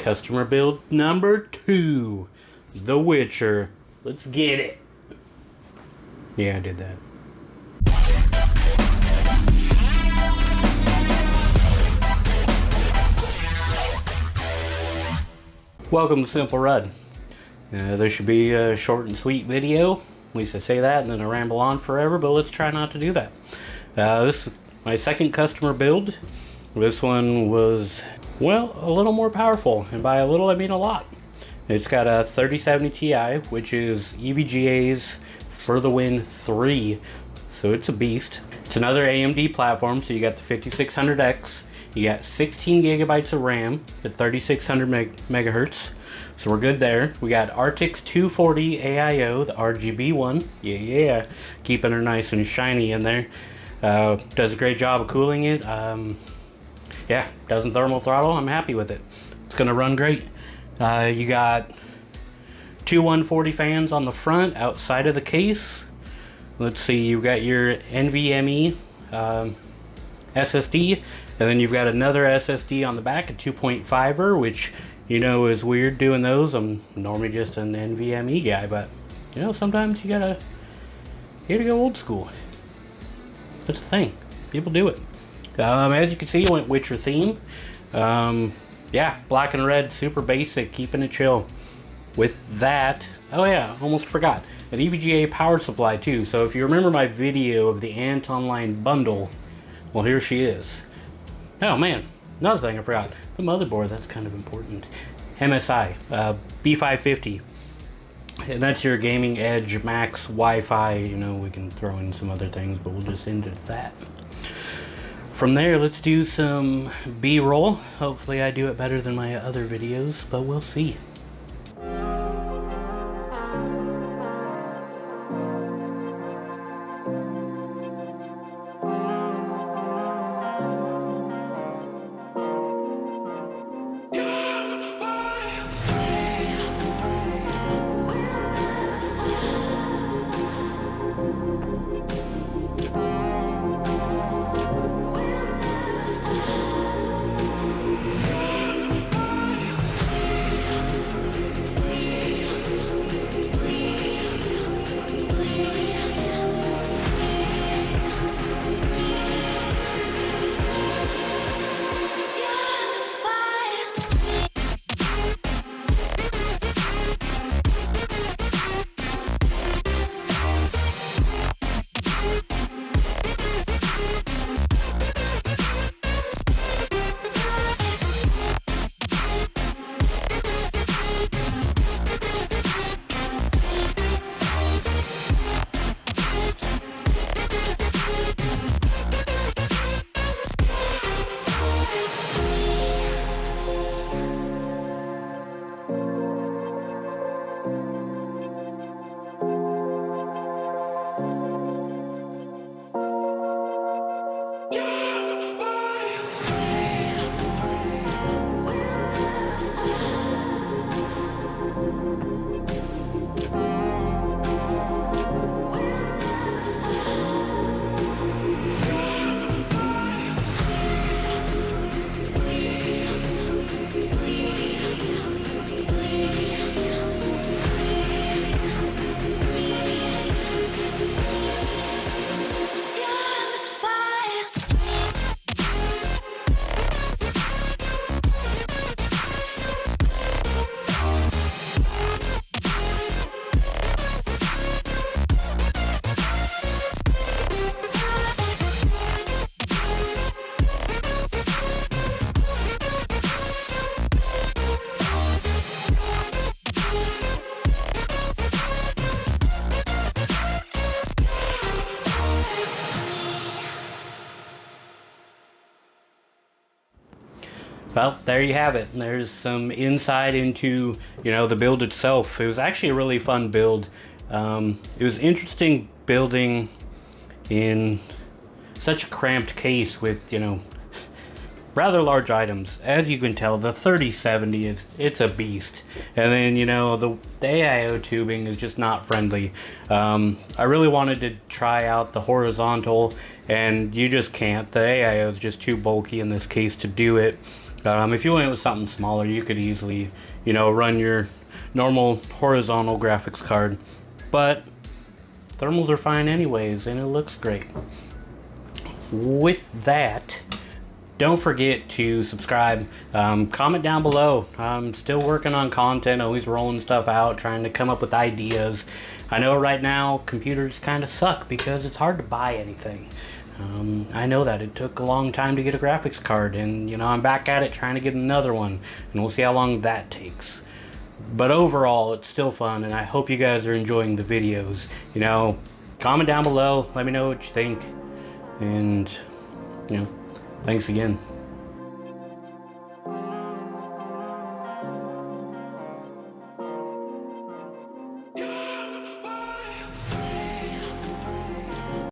Customer build number 2, The Witcher. Let's get it. Yeah, I did that. Welcome to Simple Rud. This should be a short and sweet video. At least I say that and then I ramble on forever, but let's try not to do that. This is my second customer build. This one was, well, a little more powerful, and by a little I mean a lot. It's got a 3070 Ti, which is EVGA's For the Win 3, so it's a beast. It's another AMD platform, so you got the 5600X, you got 16 gigabytes of RAM at 3600 megahertz, so we're good there. We got RTX 240 AIO, the RGB one, yeah, keeping her nice and shiny in there. Does a great job of cooling it. Yeah, doesn't thermal throttle. I'm happy with it. It's gonna run great. You got two 140 fans on the front outside of the case. Let's see, you've got your NVMe SSD, and then you've got another SSD on the back, a 2.5er, which you know is weird doing those. I'm normally just an NVMe guy, but you know, sometimes you gotta go old school. That's the thing. People do it. As you can see, it went Witcher theme. Yeah, black and red, super basic, keeping it chill. With that, oh yeah, almost forgot, an EVGA power supply too. So if you remember my video of the Ant Online bundle, well, here she is. Oh man, another thing I forgot, the motherboard, that's kind of important. MSI B550. And that's your gaming edge max Wi-Fi. You know, we can throw in some other things, but we'll just end it at that. From there, let's do some B-roll. Hopefully I do it better than my other videos, but we'll see. Well, there you have it. There's some insight into, you know, the build itself. It was actually a really fun build. It was interesting building in such a cramped case with, you know, rather large items. As you can tell, the 3070 it's a beast. And then, you know, the AIO tubing is just not friendly. I really wanted to try out the horizontal, and you just can't. The AIO is just too bulky in this case to do it. If you went with something smaller, you could easily, you know, run your normal horizontal graphics card. But thermals are fine anyways, and it looks great. With that, don't forget to subscribe, comment down below. I'm still working on content, always rolling stuff out, trying to come up with ideas. I know right now computers kind of suck because it's hard to buy anything. I know that it took a long time to get a graphics card, and you know, I'm back at it trying to get another one, and we'll see how long that takes. But overall, it's still fun, and I hope you guys are enjoying the videos. You know, comment down below, let me know what you think, and you know, thanks again.